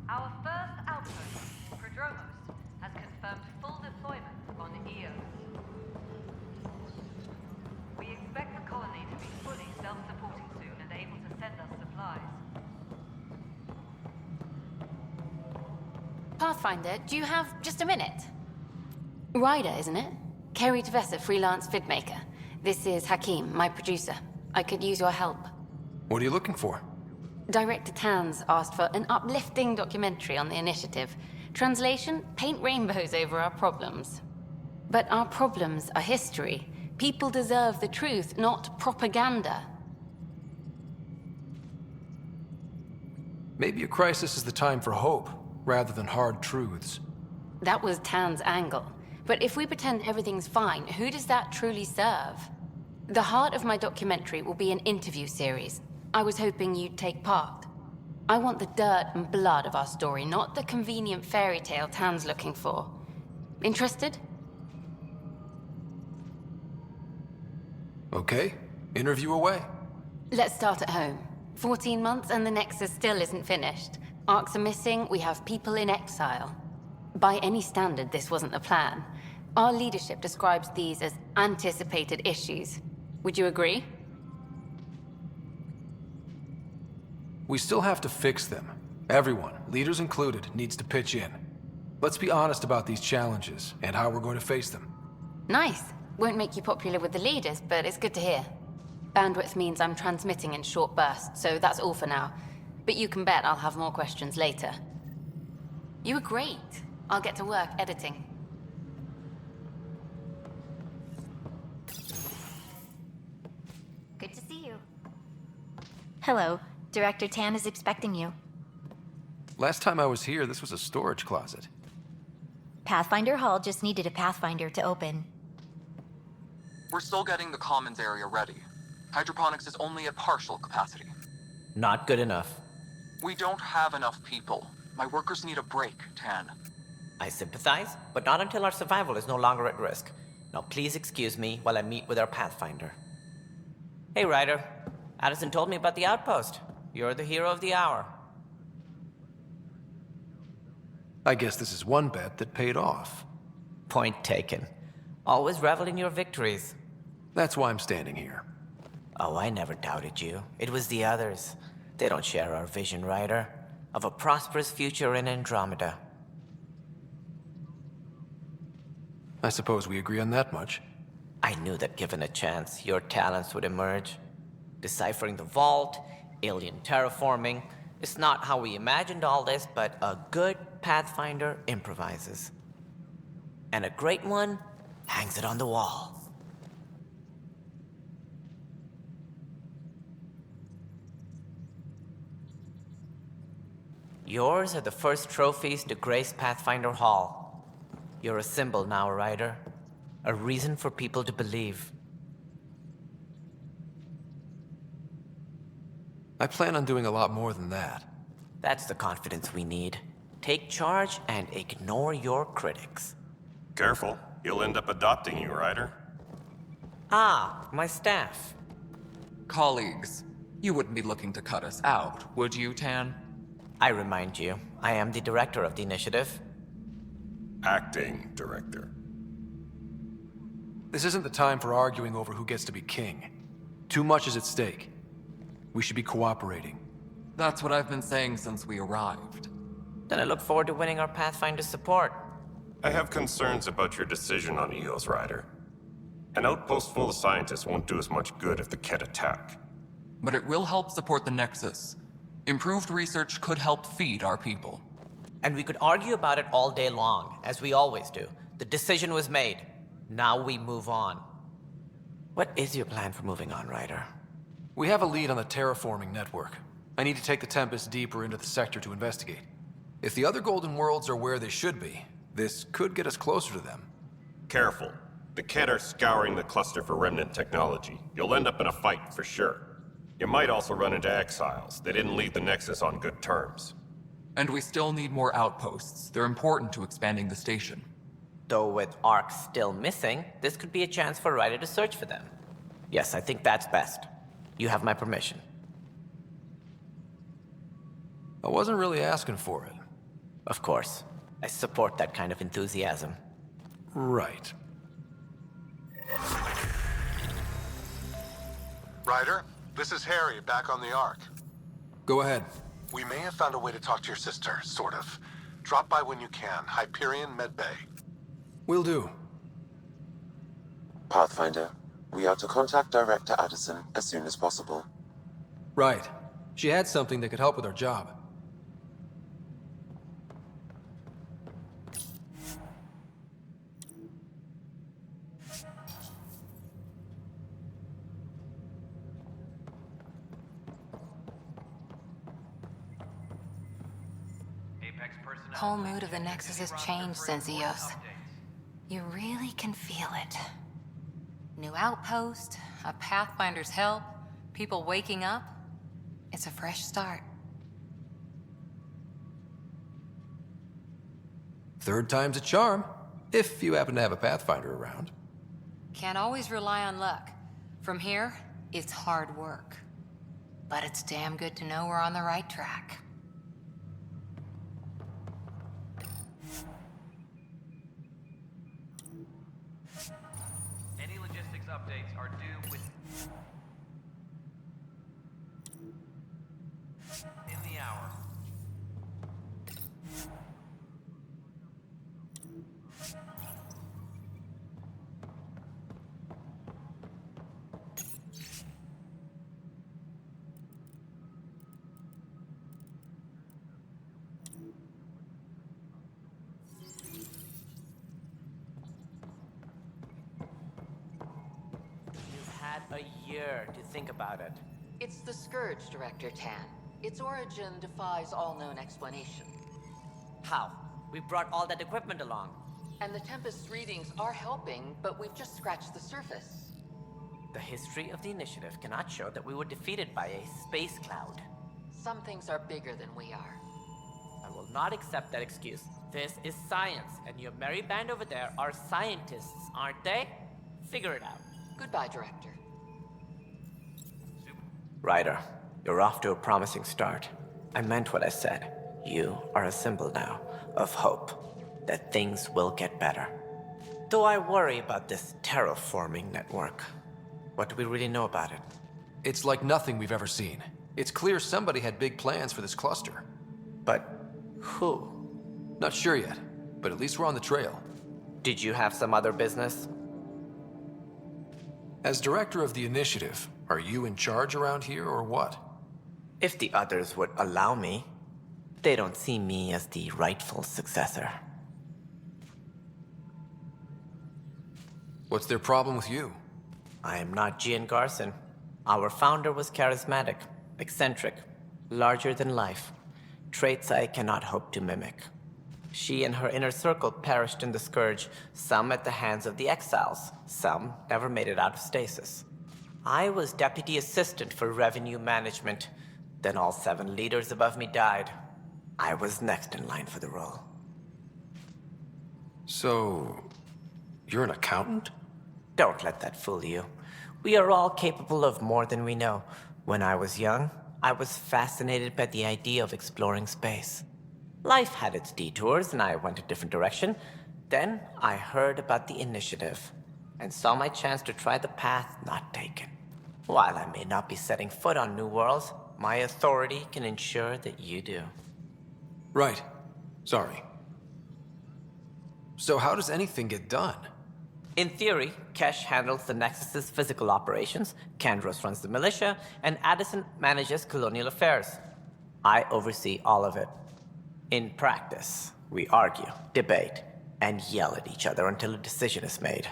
Our first outpost, Prodromos, has confirmed full deployment on Eos. We expect the colony to be fully self-supporting soon and able to send us supplies. Pathfinder, do you have just a minute? Ryder, isn't it? Kerry Tevessa, freelance vidmaker. This is Hakeem, my producer. I could use your help. What are you looking for? Director Tanz asked for an uplifting documentary on the initiative. Translation, paint rainbows over our problems. But our problems are history. People deserve the truth, not propaganda. Maybe a crisis is the time for hope, rather than hard truths. That was Tan's angle. But if we pretend everything's fine, who does that truly serve? The heart of my documentary will be an interview series. I was hoping you'd take part. I want the dirt and blood of our story, not the convenient fairy tale Tan's looking for. Interested? Okay, interview away. Let's start at home. 14 months and the Nexus still isn't finished. Arcs are missing, we have people in exile. By any standard, this wasn't the plan. Our leadership describes these as anticipated issues. Would you agree? We still have to fix them. Everyone, leaders included, needs to pitch in. Let's be honest about these challenges and how we're going to face them. Nice. Won't make you popular with the leaders, but it's good to hear. Bandwidth means I'm transmitting in short bursts, so that's all for now. But you can bet I'll have more questions later. You were great. I'll get to work editing. Good to see you. Hello. Director Tan is expecting you. Last time I was here, this was a storage closet. Pathfinder Hall just needed a Pathfinder to open. We're still getting the commons area ready. Hydroponics is only at partial capacity. Not good enough. We don't have enough people. My workers need a break, Tan. I sympathize, but not until our survival is no longer at risk. Now please excuse me while I meet with our Pathfinder. Hey, Ryder. Addison told me about the outpost. You're the hero of the hour. I guess this is one bet that paid off. Point taken. Always revel in your victories. That's why I'm standing here. Oh, I never doubted you. It was the others. They don't share our vision, Ryder, of a prosperous future in Andromeda. I suppose we agree on that much. I knew that given a chance, your talents would emerge. Deciphering the vault, alien terraforming. It's not how we imagined all this, but a good Pathfinder improvises. And a great one hangs it on the wall. Yours are the first trophies to grace Pathfinder Hall. You're a symbol now, Ryder. A reason for people to believe. I plan on doing a lot more than that. That's the confidence we need. Take charge and ignore your critics. Careful, he'll end up adopting you, Ryder. Ah, my staff. Colleagues, you wouldn't be looking to cut us out, would you, Tan? I remind you, I am the director of the initiative. Acting director. This isn't the time for arguing over who gets to be king. Too much is at stake. We should be cooperating. That's what I've been saying since we arrived. Then I look forward to winning our Pathfinder's support. I have concerns about your decision on Eos, Ryder. An outpost full of scientists won't do as much good if the Ket attack. But it will help support the Nexus. Improved research could help feed our people. And we could argue about it all day long, as we always do. The decision was made. Now we move on. What is your plan for moving on, Ryder? We have a lead on the terraforming network. I need to take the Tempest deeper into the sector to investigate. If the other Golden Worlds are where they should be, this could get us closer to them. Careful. The Ket are scouring the cluster for remnant technology. You'll end up in a fight, for sure. You might also run into exiles. They didn't leave the Nexus on good terms. And we still need more outposts. They're important to expanding the station. Though with arcs still missing, this could be a chance for Ryder to search for them. Yes, I think that's best. You have my permission. I wasn't really asking for it. Of course. I support that kind of enthusiasm. Right. Ryder, this is Harry, back on the Ark. Go ahead. We may have found a way to talk to your sister, sort of. Drop by when you can. Hyperion Medbay. Will do. Pathfinder, we are to contact Director Addison as soon as possible. Right. She had something that could help with our job. The whole mood of the Nexus has changed since EOS. You really can feel it. New outpost, a Pathfinder's help, people waking up. It's a fresh start. Third time's a charm, if you happen to have a Pathfinder around. Can't always rely on luck. From here, it's hard work. But it's damn good to know we're on the right track. Any logistics updates are due within the hour. You've had a year to think about it. It's the Scourge, Director Tan. Its origin defies all known explanation. How? We brought all that equipment along. And the Tempest's readings are helping, but we've just scratched the surface. The history of the initiative cannot show that we were defeated by a space cloud. Some things are bigger than we are. I will not accept that excuse. This is science, and your merry band over there are scientists, aren't they? Figure it out. Goodbye, Director. Ryder, you're off to a promising start. I meant what I said. You are a symbol now of hope that things will get better. Though I worry about this terraforming network. What do we really know about it? It's like nothing we've ever seen. It's clear somebody had big plans for this cluster. But who? Not sure yet, but at least we're on the trail. Did you have some other business? As director of the initiative, are you in charge around here or what? If the others would allow me, they don't see me as the rightful successor. What's their problem with you? I am not Gian Garson. Our founder was charismatic, eccentric, larger than life. Traits I cannot hope to mimic. She and her inner circle perished in the Scourge, some at the hands of the Exiles, some never made it out of stasis. I was deputy assistant for revenue management. Then all 7 leaders above me died. I was next in line for the role. So, you're an accountant? Don't let that fool you. We are all capable of more than we know. When I was young, I was fascinated by the idea of exploring space. Life had its detours, and I went a different direction. Then I heard about the initiative, and saw my chance to try the path not taken. While I may not be setting foot on new worlds, my authority can ensure that you do. Right. Sorry. So how does anything get done? In theory, Kesh handles the Nexus's physical operations, Kandros runs the militia, and Addison manages colonial affairs. I oversee all of it. In practice, we argue, debate, and yell at each other until a decision is made.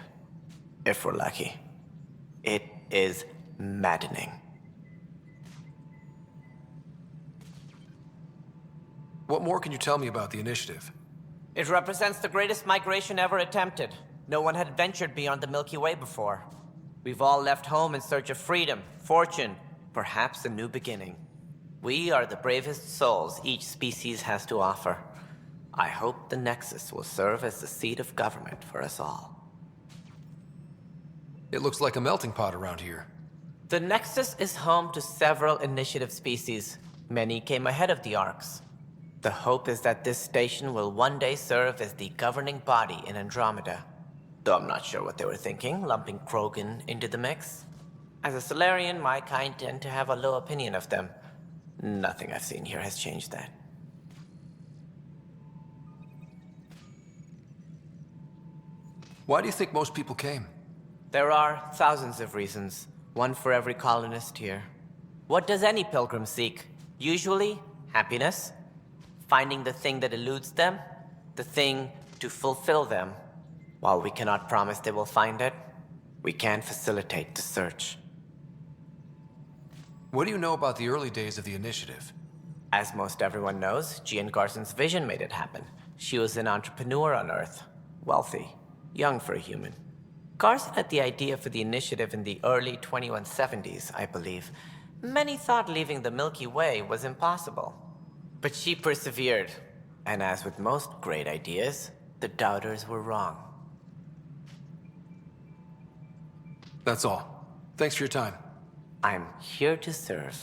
If we're lucky. It is maddening. What more can you tell me about the initiative? It represents the greatest migration ever attempted. No one had ventured beyond the Milky Way before. We've all left home in search of freedom, fortune, perhaps a new beginning. We are the bravest souls each species has to offer. I hope the Nexus will serve as the seat of government for us all. It looks like a melting pot around here. The Nexus is home to several initiative species. Many came ahead of the Arks. The hope is that this station will one day serve as the governing body in Andromeda. Though I'm not sure what they were thinking, lumping Krogan into the mix. As a Solarian, my kind tend to have a low opinion of them. Nothing I've seen here has changed that. Why do you think most people came? There are thousands of reasons, one for every colonist here. What does any pilgrim seek? Usually, happiness. Finding the thing that eludes them, the thing to fulfill them. While we cannot promise they will find it, we can facilitate the search. What do you know about the early days of the initiative? As most everyone knows, Gian Garson's vision made it happen. She was an entrepreneur on Earth. Wealthy. Young for a human. Garson had the idea for the initiative in the early 2170s, I believe. Many thought leaving the Milky Way was impossible. But she persevered. And as with most great ideas, the doubters were wrong. That's all. Thanks for your time. I'm here to serve.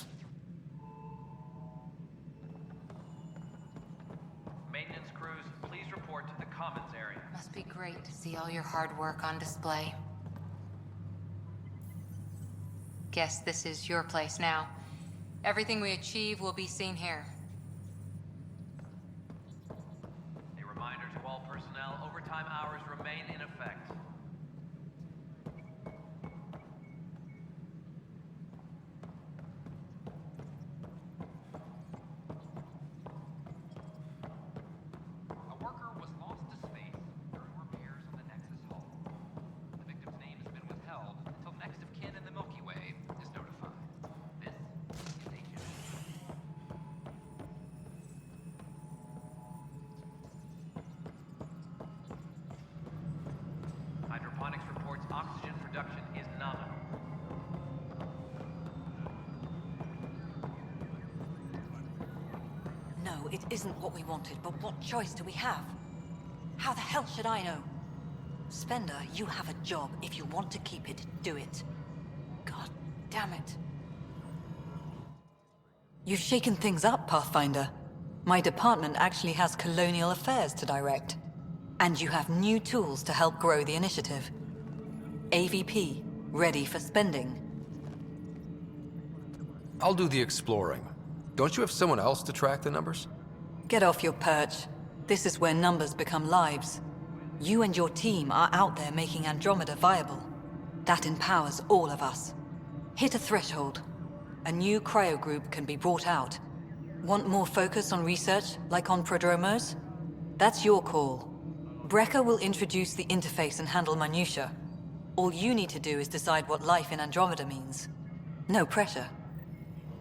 Maintenance crews, please report to the commons area. Must be great to see all your hard work on display. Guess this is your place now. Everything we achieve will be seen here. A reminder to all personnel, overtime hours remain in effect. A worker was lost to space during repairs on the Nexus hull. The victim's name has been withheld until next of kin in the Milky Way is notified. This is Agent. Hydroponics reports oxygen production is nominal. No, it isn't what we wanted, but what choice do we have? How the hell should I know? Spender, you have a job. If you want to keep it, do it. God damn it. You've shaken things up, Pathfinder. My department actually has colonial affairs to direct. And you have new tools to help grow the initiative. AVP, ready for spending. I'll do the exploring. Don't you have someone else to track the numbers? Get off your perch. This is where numbers become lives. You and your team are out there making Andromeda viable. That empowers all of us. Hit a threshold. A new cryo group can be brought out. Want more focus on research, like on prodromos? That's your call. Brecker will introduce the interface and handle minutiae. All you need to do is decide what life in Andromeda means. No pressure.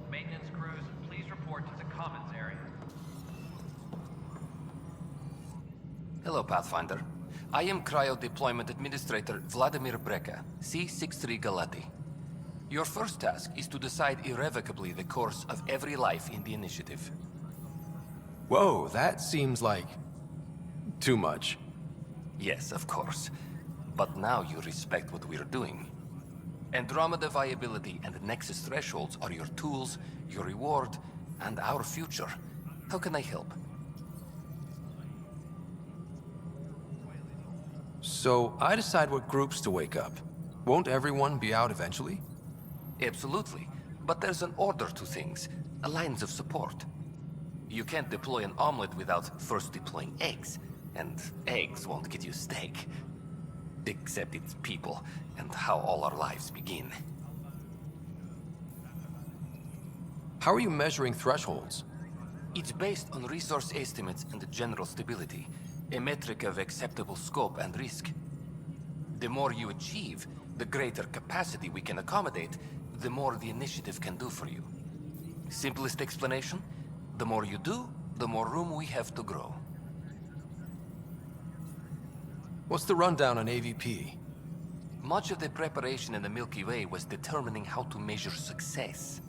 Maintenance crews, please report to the commons area. Hello, Pathfinder. I am Cryo Deployment Administrator Vladimir Breca, C-63 Galati. Your first task is to decide irrevocably the course of every life in the initiative. Whoa, that seems like... too much. Yes, of course. But now you respect what we're doing. Andromeda viability and Nexus thresholds are your tools, your reward, and our future. How can I help? So, I decide what groups to wake up. Won't everyone be out eventually? Absolutely. But there's an order to things, a lines of support. You can't deploy an omelet without first deploying eggs. And eggs won't get you steak. Except it's people, and how all our lives begin. How are you measuring thresholds? It's based on resource estimates and general stability, a metric of acceptable scope and risk. The more you achieve, the greater capacity we can accommodate, the more the initiative can do for you. Simplest explanation, the more you do, the more room we have to grow. What's the rundown on AVP? Much of the preparation in the Milky Way was determining how to measure success.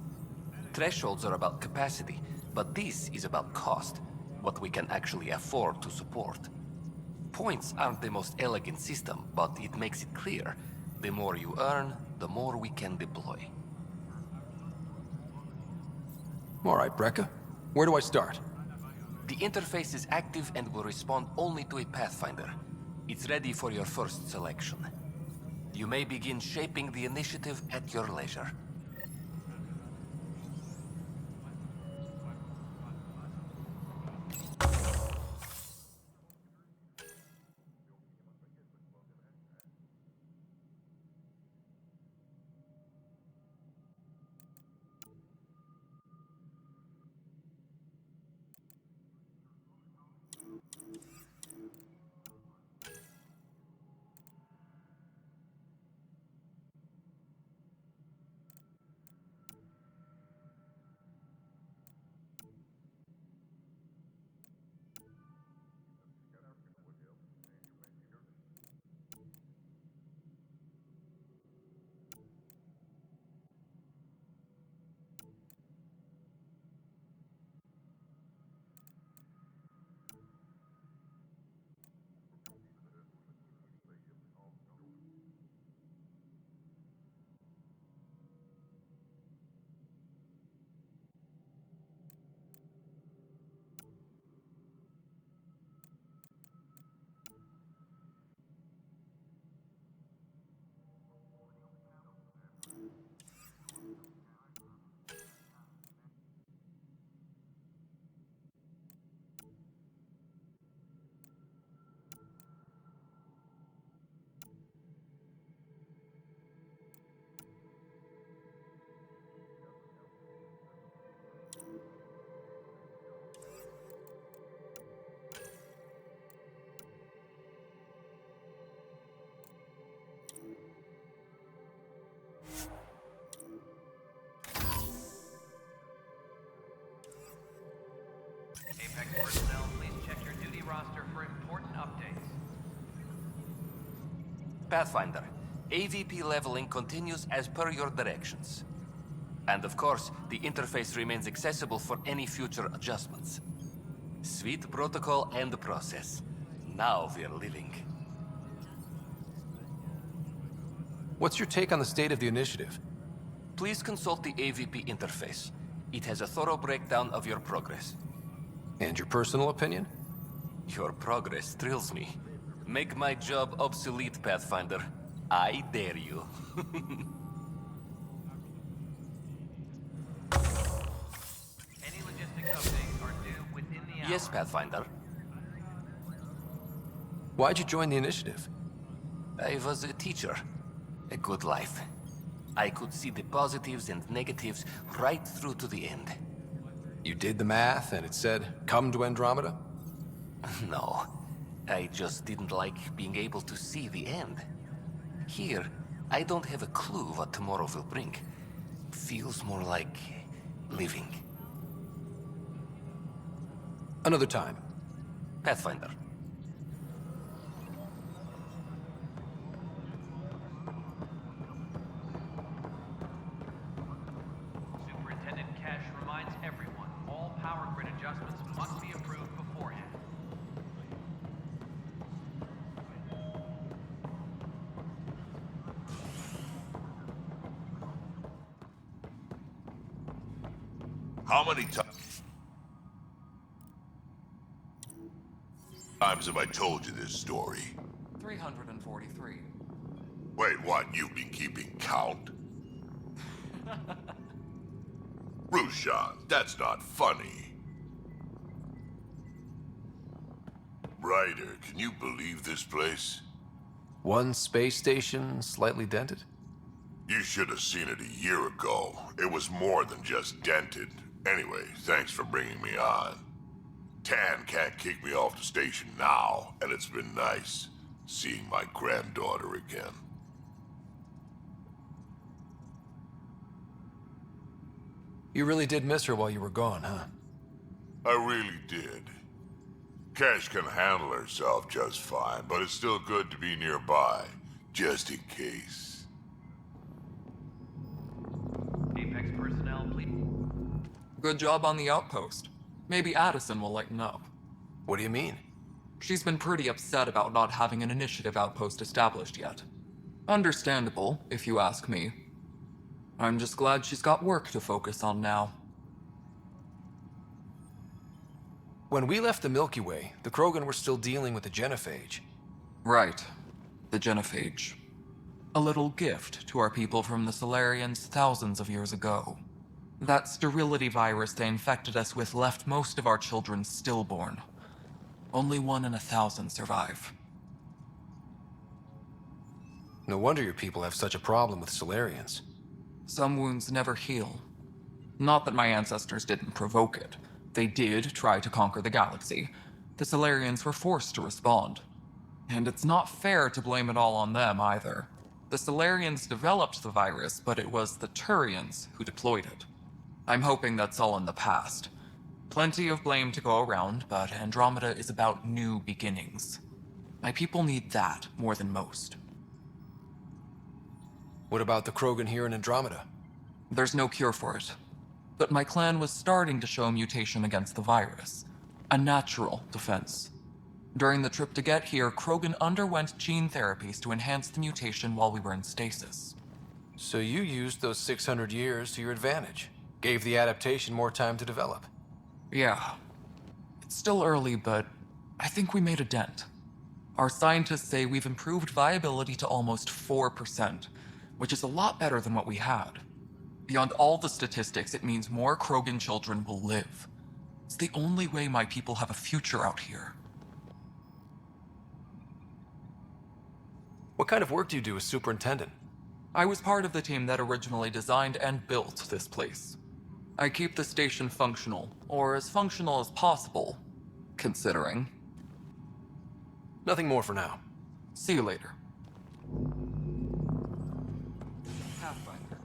Thresholds are about capacity, but this is about cost, what we can actually afford to support. Points aren't the most elegant system, but it makes it clear. The more you earn, the more we can deploy. All right, Breca. Where do I start? The interface is active and will respond only to a Pathfinder. It's ready for your first selection. You may begin shaping the initiative at your leisure. Apex personnel, please check your duty roster for important updates. Pathfinder, AVP leveling continues as per your directions. And of course, the interface remains accessible for any future adjustments. Sweet protocol and process. Now we're living. What's your take on the state of the initiative? Please consult the AVP interface. It has a thorough breakdown of your progress. And your personal opinion? Your progress thrills me. Make my job obsolete, Pathfinder. I dare you. Any logistics updates are due within the hour. Yes, Pathfinder. Why'd you join the initiative? I was a teacher. A good life. I could see the positives and negatives right through to the end. You did the math and it said, come to Andromeda? No. I just didn't like being able to see the end. Here, I don't have a clue what tomorrow will bring. Feels more like living. Another time. Pathfinder. Superintendent Cash reminds everyone, all power grid adjustments must be approved beforehand. How many times have I told you this story? 343. Wait, what? You've been keeping count? Rushan, that's not funny. Ryder, can you believe this place? One space station, slightly dented? You should have seen it a year ago. It was more than just dented. Anyway, thanks for bringing me on. Tan can't kick me off the station now, and it's been nice seeing my granddaughter again. You really did miss her while you were gone, huh? I really did. Cash can handle herself just fine, but it's still good to be nearby, just in case. Apex personnel, please. Good job on the outpost. Maybe Addison will lighten up. What do you mean? She's been pretty upset about not having an initiative outpost established yet. Understandable, if you ask me. I'm just glad she's got work to focus on now. When we left the Milky Way, the Krogan were still dealing with the genophage. Right. The genophage. A little gift to our people from the Solarians thousands of years ago. That sterility virus they infected us with left most of our children stillborn. Only 1 in 1,000 survive. No wonder your people have such a problem with Solarians. Some wounds never heal. Not that my ancestors didn't provoke it. They did try to conquer the galaxy. The Solarians were forced to respond. And it's not fair to blame it all on them either. The Solarians developed the virus, but it was the Turians who deployed it. I'm hoping that's all in the past. Plenty of blame to go around, but Andromeda is about new beginnings. My people need that more than most. What about the Krogan here in Andromeda? There's no cure for it. But my clan was starting to show mutation against the virus. A natural defense. During the trip to get here, Krogan underwent gene therapies to enhance the mutation while we were in stasis. So you used those 600 years to your advantage. Gave the adaptation more time to develop. Yeah. It's still early, but I think we made a dent. Our scientists say we've improved viability to almost 4%, which is a lot better than what we had. Beyond all the statistics, it means more Krogan children will live. It's the only way my people have a future out here. What kind of work do you do as superintendent? I was part of the team that originally designed and built this place. I keep the station functional, or as functional as possible, considering. Nothing more for now. See you later. Pathfinder,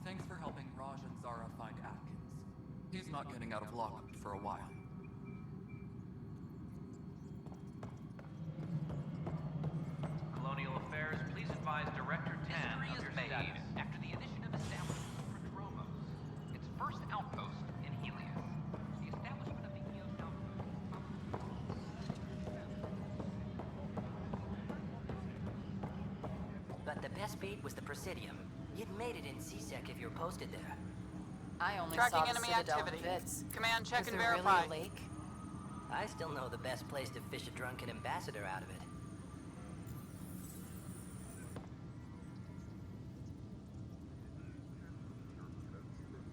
thanks for helping Raj and Zara find Atkins. He's not getting out of lockup for a while. Colonial Affairs, please advise Director Tan of your status after the initiative establishment of Prodromos, its first outpost in Helios. The establishment of the Eos outpost. But the best beat was the Presidium. You'd made it in CSEC if you were posted there. I only Tracking saw the enemy Citadel activity. Fits. Command, check Is and there verify. really a lake? I still know the best place to fish a drunken ambassador out of it.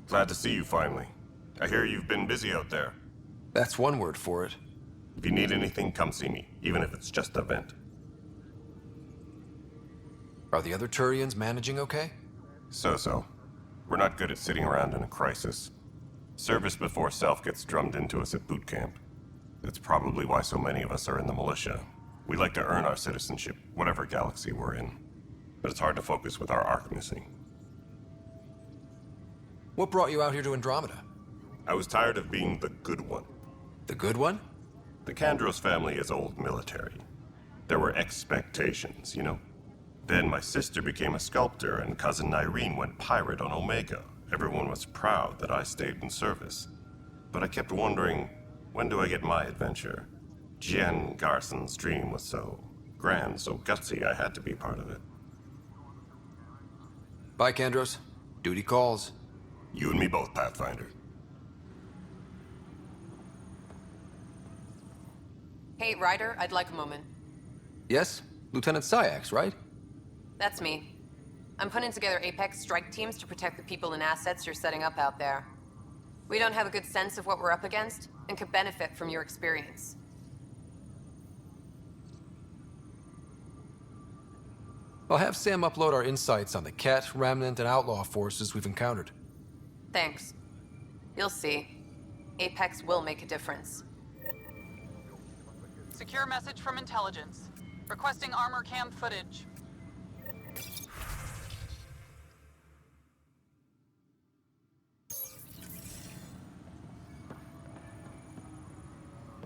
Glad to see you finally. I hear you've been busy out there. That's one word for it. If you need anything, come see me, even if it's just a vent. Are the other Turians managing okay? So-so. We're not good at sitting around in a crisis. Service before self gets drummed into us at boot camp. That's probably why so many of us are in the militia. We like to earn our citizenship, whatever galaxy we're in. But it's hard to focus with our arc missing. What brought you out here to Andromeda? I was tired of being the good one. The good one? The Kandros family is old military. There were expectations, you know? Then my sister became a sculptor and cousin Irene went pirate on Omega. Everyone was proud that I stayed in service. But I kept wondering, when do I get my adventure? Jen Garson's dream was so grand, so gutsy, I had to be part of it. Bye, Kandros. Duty calls. You and me both, Pathfinder. Hey, Ryder, I'd like a moment. Yes? Lieutenant Syax, right? That's me. I'm putting together Apex strike teams to protect the people and assets you're setting up out there. We don't have a good sense of what we're up against, and could benefit from your experience. I'll have Sam upload our insights on the Ket, Remnant, and Outlaw forces we've encountered. Thanks. You'll see. Apex will make a difference. Secure message from intelligence. Requesting armor cam footage.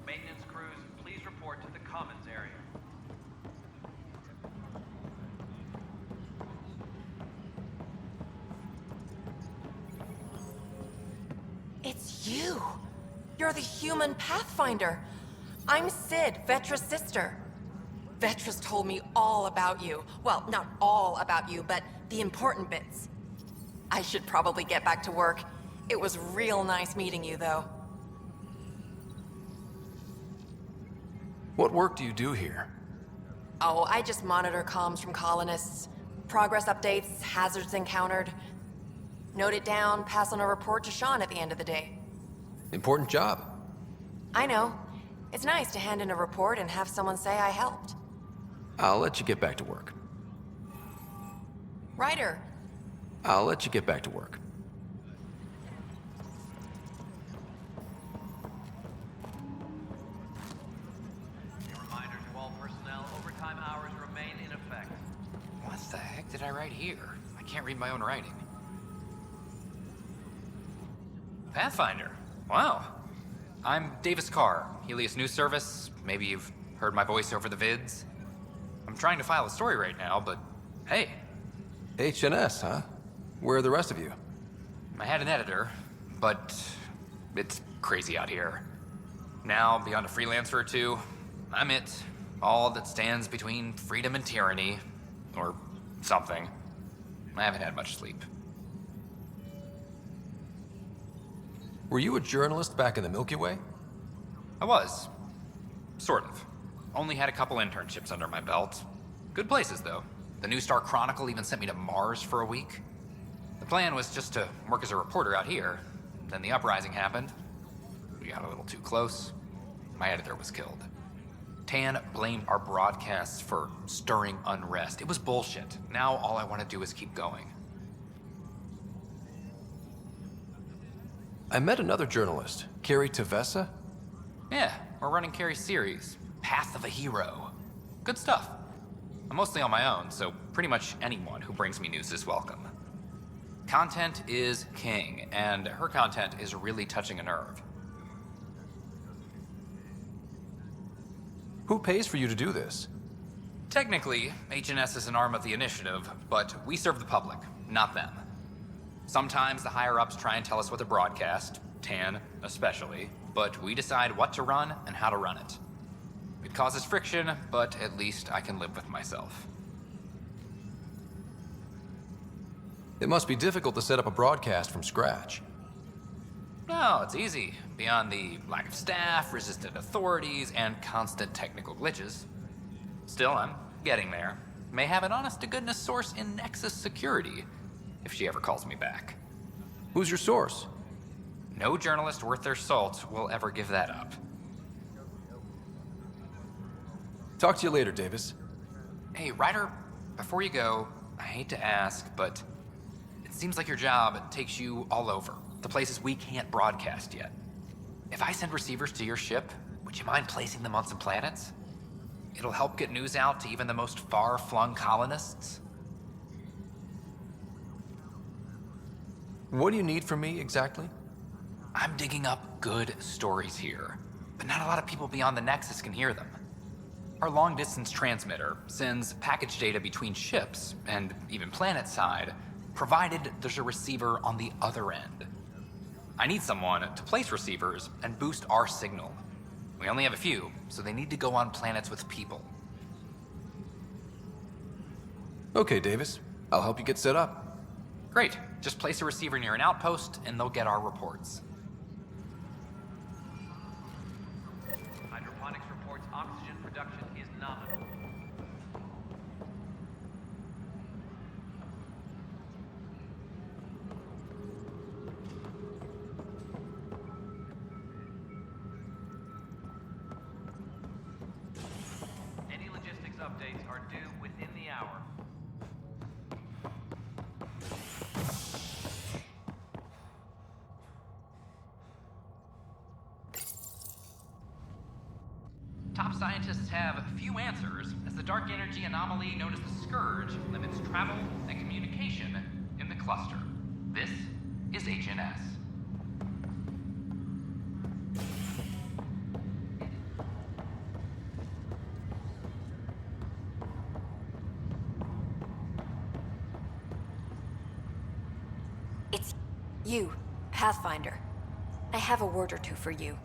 Maintenance crews, please report to the commons area. It's you! You're the human Pathfinder! I'm Sid, Vetra's sister. Vetra's told me all about you. Well, not all about you, but the important bits. I should probably get back to work. It was real nice meeting you, though. What work do you do here? Oh, I just monitor comms from colonists. Progress updates, hazards encountered. Note it down, pass on a report to Sean at the end of the day. Important job. I know. It's nice to hand in a report and have someone say I helped. I'll let you get back to work. Ryder. I'll let you get back to work. A reminder to all personnel, overtime hours remain in effect. What the heck did I write here? I can't read my own writing. Pathfinder. Wow. I'm Davis Carr, Helios News Service. Maybe you've heard my voice over the vids. I'm trying to file a story right now, but hey. HNS, huh? Where are the rest of you? I had an editor, but it's crazy out here. Now, beyond a freelancer or two, I'm it. All that stands between freedom and tyranny. Or something. I haven't had much sleep. Were you a journalist back in the Milky Way? I was. Sort of. Only had a couple internships under my belt. Good places, though. The New Star Chronicle even sent me to Mars for a week. The plan was just to work as a reporter out here. Then the uprising happened. We got a little too close. My editor was killed. Tan blamed our broadcasts for stirring unrest. It was bullshit. Now all I want to do is keep going. I met another journalist, Carrie Tavessa. Yeah, we're running Carrie's series, Path of a Hero. Good stuff. I'm mostly on my own, so pretty much anyone who brings me news is welcome. Content is king, and her content is really touching a nerve. Who pays for you to do this? Technically, HNS is an arm of the initiative, but we serve the public, not them. Sometimes the higher-ups try and tell us what to broadcast, Tan especially, but we decide what to run and how to run it. It causes friction, but at least I can live with myself. It must be difficult to set up a broadcast from scratch. No, it's easy. Beyond the lack of staff, resistant authorities, and constant technical glitches. Still, I'm getting there. May have an honest-to-goodness source in Nexus Security, if she ever calls me back. Who's your source? No journalist worth their salt will ever give that up. Talk to you later, Davis. Hey, Ryder, before you go, I hate to ask, but it seems like your job takes you all over, the places we can't broadcast yet. If I send receivers to your ship, would you mind placing them on some planets? It'll help get news out to even the most far-flung colonists. What do you need from me, exactly? I'm digging up good stories here, but not a lot of people beyond the Nexus can hear them. Our long-distance transmitter sends package data between ships, and even planet-side, provided there's a receiver on the other end. I need someone to place receivers and boost our signal. We only have a few, so they need to go on planets with people. Okay, Davis. I'll help you get set up. Great. Just place a receiver near an outpost, and they'll get our reports. Hydroponics reports oxygen production is nominal. Any logistics updates are due within the hour. Top scientists have few answers, as the dark energy anomaly known as the Scourge limits travel and communication in the cluster. This is HNS. It's you, Pathfinder. I have a word or two for you.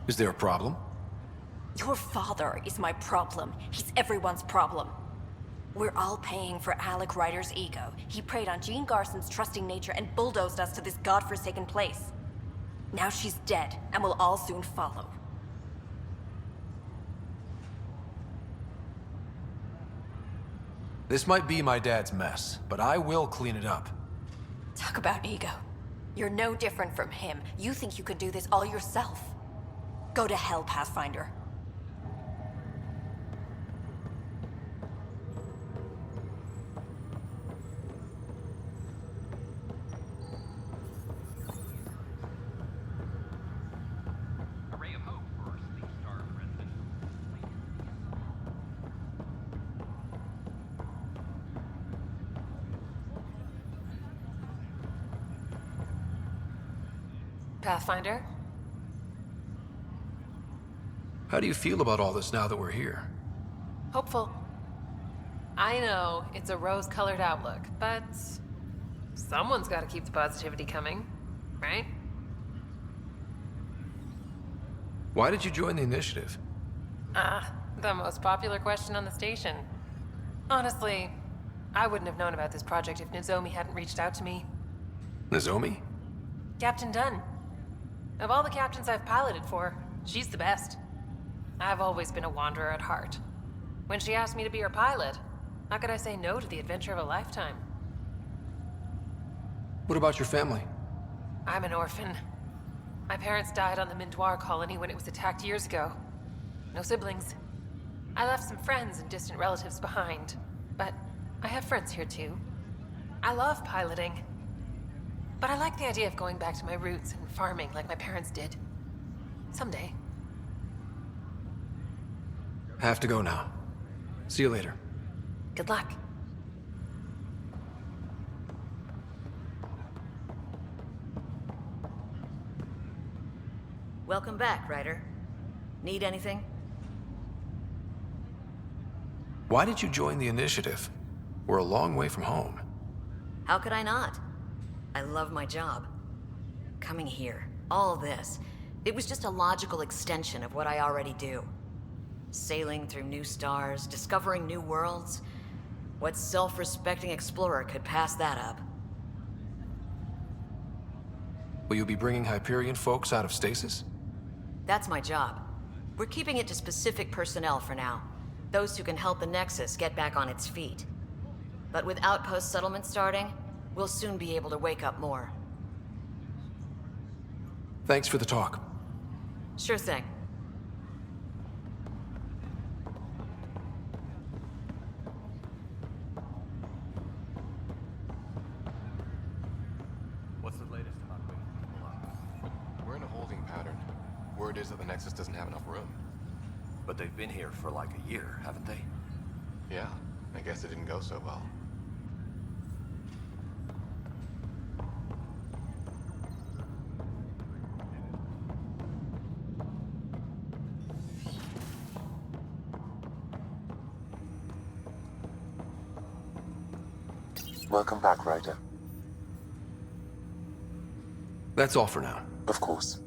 Is there a problem? Your father is my problem. He's everyone's problem. We're all paying for Alec Ryder's ego. He preyed on Jean Garson's trusting nature and bulldozed us to this godforsaken place. Now she's dead, and we'll all soon follow. This might be my dad's mess, but I will clean it up. Talk about ego. You're no different from him. You think you could do this all yourself. Go to hell, Pathfinder. A ray of hope for our Sleep Star resident. Pathfinder? How do you feel about all this now that we're here? Hopeful. I know it's a rose-colored outlook, but someone's got to keep the positivity coming, right? Why did you join the initiative? The most popular question on the station. Honestly, I wouldn't have known about this project if Nozomi hadn't reached out to me. Nozomi? Captain Dunn. Of all the captains I've piloted for, she's the best. I've always been a wanderer at heart. When she asked me to be her pilot, how could I say no to the adventure of a lifetime? What about your family? I'm an orphan. My parents died on the Mindoir colony when it was attacked years ago. No siblings. I left some friends and distant relatives behind, but I have friends here too. I love piloting. But I like the idea of going back to my roots and farming like my parents did. Someday. Have to go now. See you later. Good luck. Welcome back, Ryder. Need anything? Why did you join the initiative? We're a long way from home. How could I not? I love my job. Coming here, all this, it was just a logical extension of what I already do. Sailing through new stars, discovering new worlds. What self-respecting explorer could pass that up? Will you be bringing Hyperion folks out of stasis? That's my job. We're keeping it to specific personnel for now. Those who can help the Nexus get back on its feet. But with outpost settlement starting, we'll soon be able to wake up more. Thanks for the talk. Sure thing. What's the latest about waking people up? We're in a holding pattern. Word is that the Nexus doesn't have enough room. But they've been here for like a year, haven't they? Yeah, I guess it didn't go so well. Welcome back, Ryder. That's all for now. Of course.